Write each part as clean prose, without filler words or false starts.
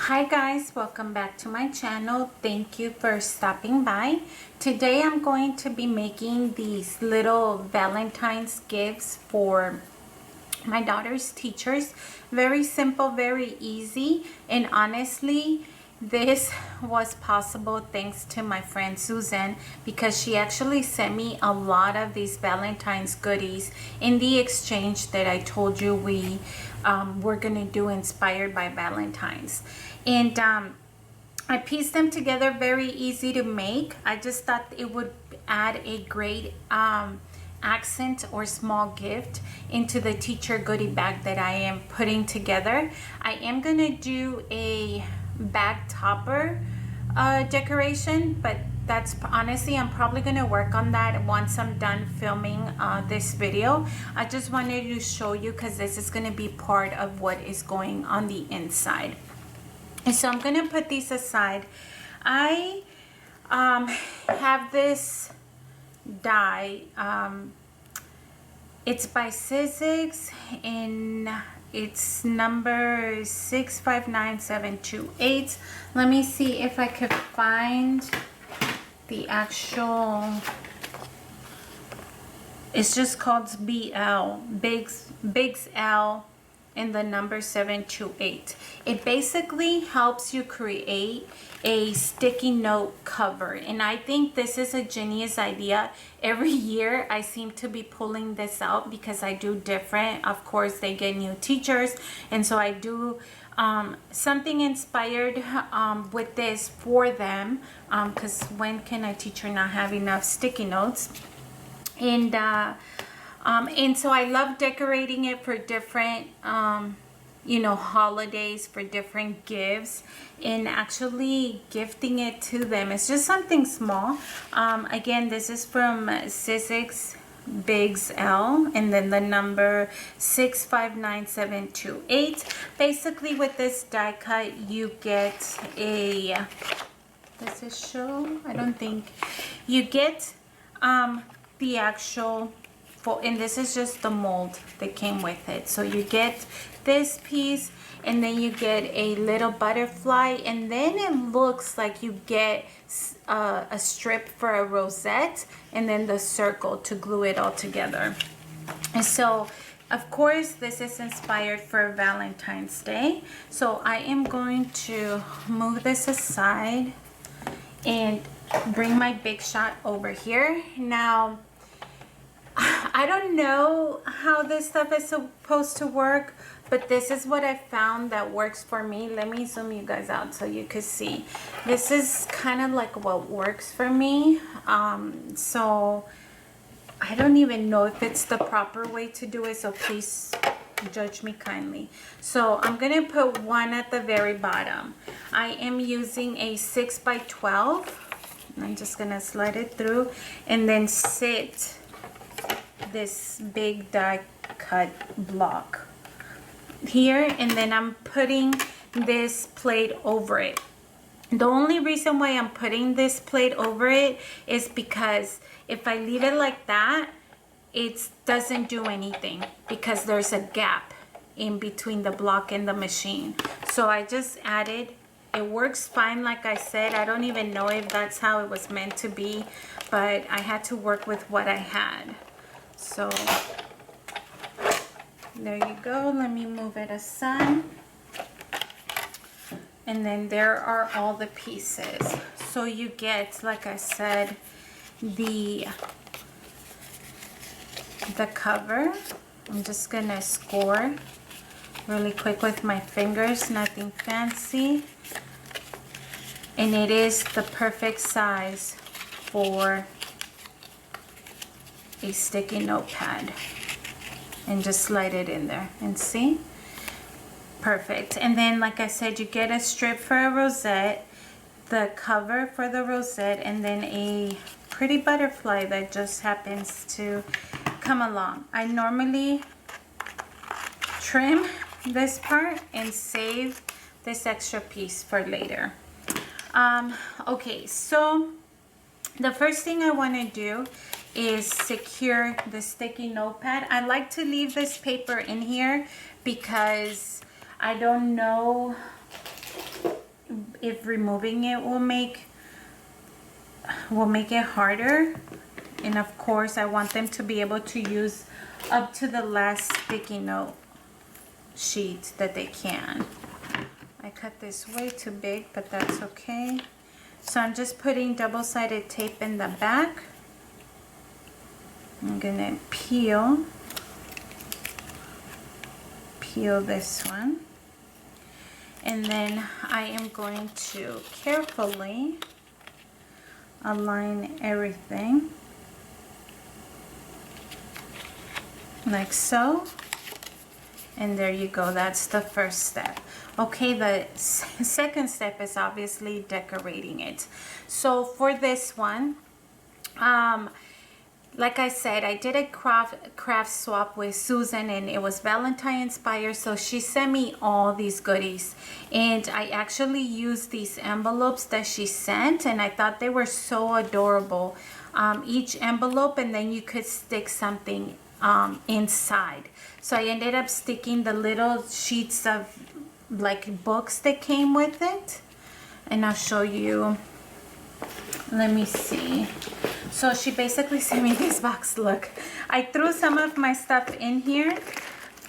Hi guys, welcome back to my channel. Thank you for stopping by. Today I'm going to be making these little Valentine's gifts for my daughter's teachers. Very simple, very easy, and honestly this was possible thanks to my friend Susan, because she actually sent me a lot of these Valentine's goodies in the exchange that I told you we were gonna do, inspired by Valentine's. And I pieced them together, very easy to make. I just thought it would add a great accent or small gift into the teacher goodie bag that I am putting together. I am gonna do a bag topper decoration, but that's honestly, I'm probably gonna work on that once I'm done filming this video. I just wanted to show you because this is gonna be part of what is going on the inside. And so I'm gonna put these aside. I have this die. It's by Sizzix and it's number 659728. Let me see if I could find the actual. It's just called BL, Bigs L, and the number 728. It basically helps you create a sticky note cover, and I think this is a genius idea. Every year I seem to be pulling this out because I do different. Of course, they get new teachers, and so I do something inspired with this for them, because when can a teacher not have enough sticky notes? And so I love decorating it for different, holidays, for different gifts, and actually gifting it to them. It's just something small. Again, this is from Sizzix Bigs L, and then the number 659728. Basically, with this die cut, you get a, does it show? I don't think. You get the actual, and this is just the mold that came with it. So you get this piece, and then you get a little butterfly, and then it looks like you get a strip for a rosette, and then the circle to glue it all together. And so of course this is inspired for Valentine's Day. So I am going to move this aside and bring my Big Shot over here. Now I don't know how this stuff is supposed to work, but this is what I found that works for me. Let me zoom you guys out so you could see. This is kind of like what works for me. So I don't even know if it's the proper way to do it, so please judge me kindly. So I'm gonna put one at the very bottom. I am using a 6x12. I'm just gonna slide it through and then sit this big die cut block here, and then I'm putting this plate over it. The only reason why I'm putting this plate over it is because if I leave it like that, it doesn't do anything because there's a gap in between the block and the machine. So I just added. It works fine, like I said. I don't even know if that's how it was meant to be, but I had to work with what I had. So there you go. Let me move it aside. And then there are all the pieces. So you get, like I said, the cover. I'm just gonna score really quick with my fingers, nothing fancy. And it is the perfect size for a sticky notepad, and just slide it in there and see. Perfect. And then, like I said, you get a strip for a rosette, the cover for the rosette, and then a pretty butterfly that just happens to come along. I normally trim this part and save this extra piece for later. Okay, so the first thing I want to do is secure the sticky notepad. I like to leave this paper in here because I don't know if removing it will make it harder. And of course I want them to be able to use up to the last sticky note sheet that they can. I cut this way too big, but that's okay. So I'm just putting double-sided tape in the back. I'm gonna peel this one, and then I am going to carefully align everything like so, and there you go. That's the first step. Okay, the second step is obviously decorating it. So for this one, like I said, I did a craft swap with Susan, and it was Valentine inspired, so she sent me all these goodies, and I actually used these envelopes that she sent, and I thought they were so adorable. Each envelope, and then you could stick something inside. So I ended up sticking the little sheets of like books that came with it, and I'll show you. Let me see. So she basically sent me this box. Look, I threw some of my stuff in here,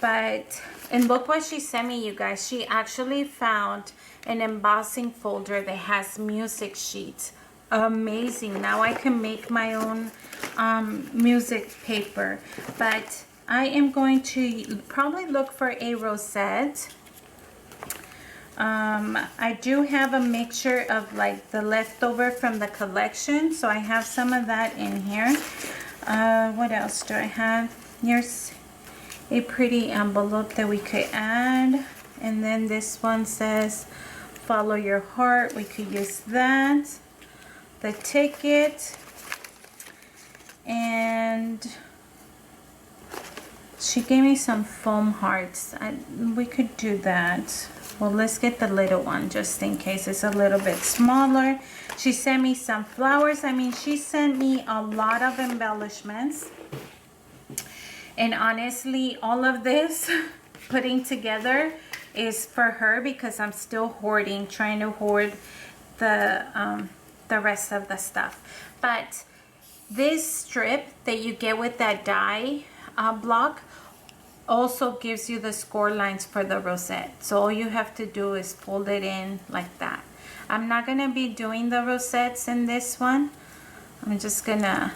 and look what she sent me, you guys. She actually found an embossing folder that has music sheets. Amazing. Now I can make my own music paper, but I am going to probably look for a rosette. I do have a mixture of like the leftover from the collection, so I have some of that in here. What else do I have? Here's a pretty envelope that we could add, and then this one says follow your heart. We could use that. The ticket, and she gave me some foam hearts. We could do that. Well, let's get the little one just in case it's a little bit smaller. She sent me some flowers. I mean, she sent me a lot of embellishments. And honestly, all of this putting together is for her, because I'm still hoarding, trying to hoard the rest of the stuff. But this strip that you get with that die block also gives you the score lines for the rosette. So all you have to do is fold it in like that. I'm not gonna be doing the rosettes in this one. I'm just gonna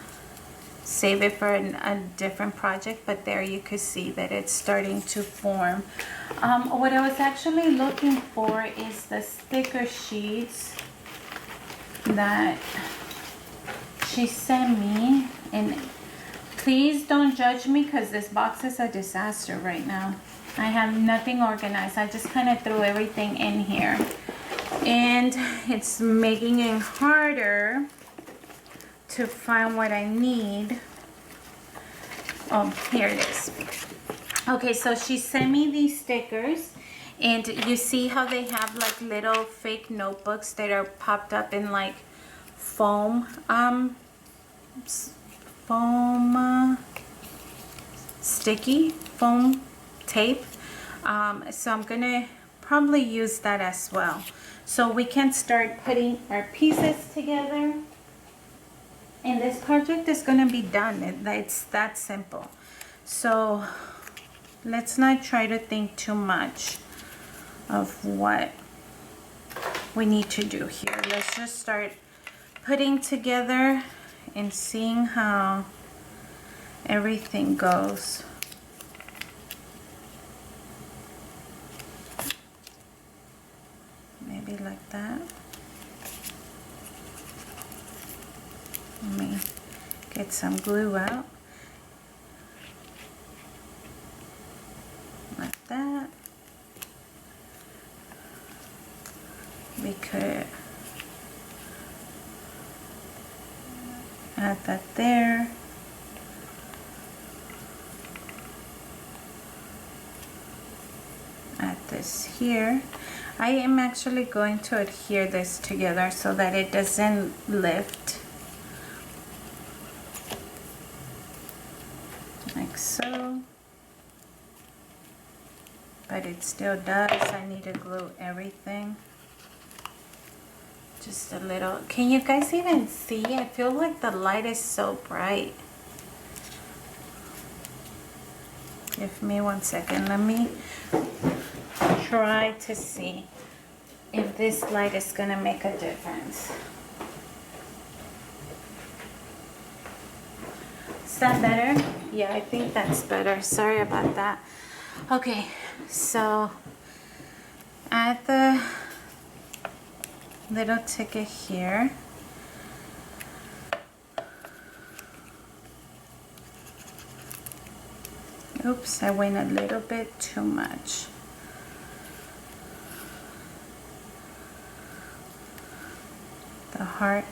save it for a different project, but there you could see that it's starting to form. What I was actually looking for is the sticker sheets that she sent me, and please don't judge me because this box is a disaster right now. I have nothing organized. I just kind of threw everything in here, and it's making it harder to find what I need. Oh, here it is. Okay, so she sent me these stickers, and you see how they have like little fake notebooks that are popped up in like foam sticky foam tape. So I'm gonna probably use that as well, so we can start putting our pieces together, and this project is gonna be done. It's that simple. So let's not try to think too much of what we need to do here. Let's just start putting together and seeing how everything goes. Maybe like that. Let me get some glue out. Like that. We could add that there. Add this here. I am actually going to adhere this together so that it doesn't lift. Like so. But it still does. I need to glue everything. Just a little. Can you guys even see? I feel like the light is so bright. Give me 1 second. Let me try to see if this light is gonna make a difference. Is that better? Yeah, I think that's better. Sorry about that. Okay, so add the little ticket here. Oops, I went a little bit too much. The heart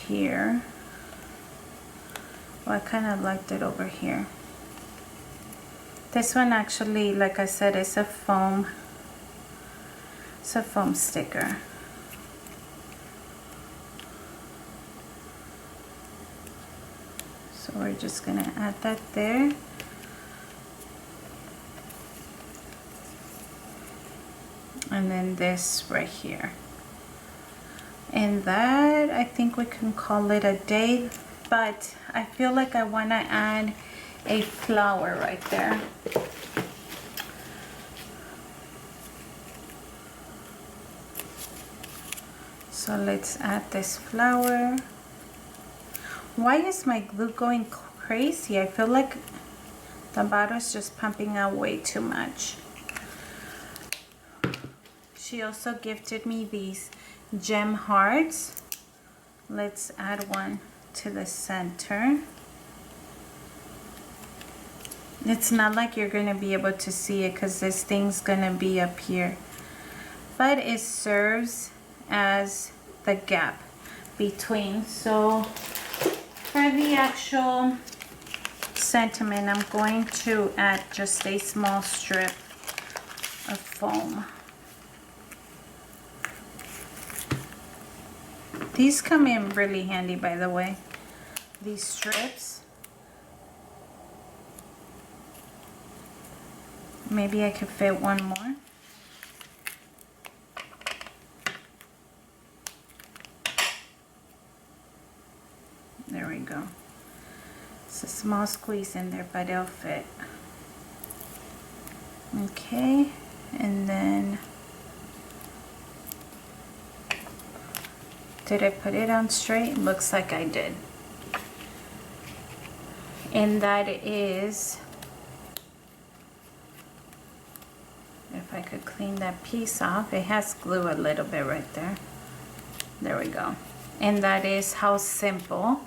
here. Well, I kind of liked it over here. This one actually, like I said, is a foam. It's a foam sticker. So we're just gonna add that there. And then this right here. And that, I think we can call it a day, but I feel like I want to add a flower right there. So let's add this flower. Why is my glue going crazy? I feel like the bottle is just pumping out way too much. She also gifted me these gem hearts. Let's add one to the center. It's not like you're going to be able to see it because this thing's going to be up here. But it serves as the gap between. So for the actual sentiment, I'm going to add just a small strip of foam. These come in really handy, by the way, these strips. Maybe I could fit one more. There we go. It's a small squeeze in there, but it'll fit. Okay, and then did I put it on straight? Looks like I did. And that is, if I could clean that piece off, it has glue a little bit right there. There we go. And that is how simple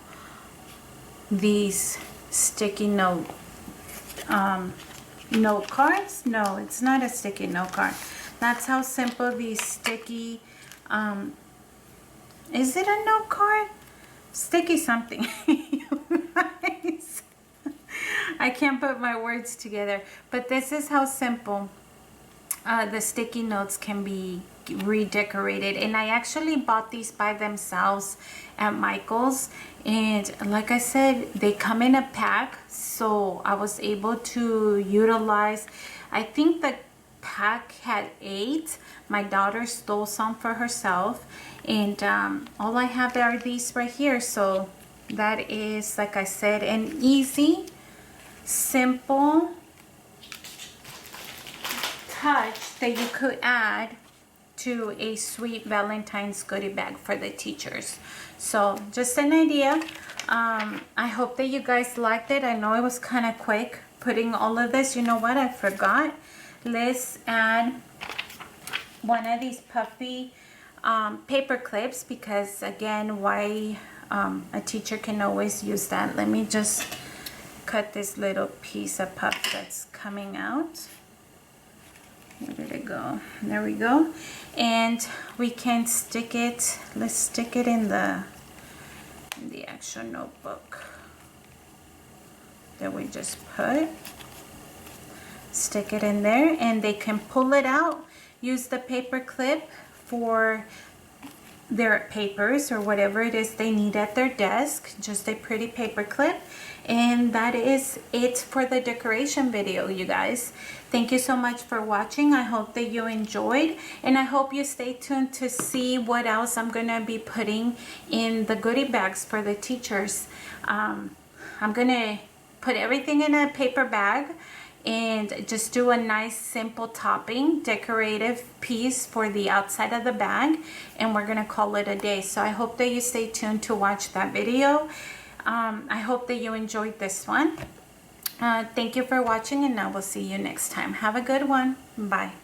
these sticky note note cards. No, it's not a sticky note card. That's how simple these sticky is it a note card? Sticky something. I can't put my words together, but this is how simple the sticky notes can be redecorated. And I actually bought these by themselves at Michael's, and like I said, they come in a pack, so I was able to utilize, I think the pack had 8. My daughter stole some for herself, and all I have are these right here. So that is, like I said, an easy, simple touch that you could add to a sweet Valentine's goodie bag for the teachers. So just an idea. I hope that you guys liked it. I know it was kind of quick putting all of this. You know what, I forgot. Let's add one of these puffy paper clips, because again, why a teacher can always use that. Let me just cut this little piece of puff that's coming out. Where did it go? There we go. And we can stick it, let's stick it in the actual notebook that we just put. Stick it in there, and they can pull it out. Use the paper clip for their papers or whatever it is they need at their desk. Just a pretty paper clip. And that is it for the decoration video, you guys. Thank you so much for watching. I hope that you enjoyed, and I hope you stay tuned to see what else I'm gonna be putting in the goodie bags for the teachers. I'm gonna put everything in a paper bag and just do a nice simple topping decorative piece for the outside of the bag, and we're gonna call it a day. So I hope that you stay tuned to watch that video. I hope that you enjoyed this one. Thank you for watching, and I will see you next time. Have a good one. Bye.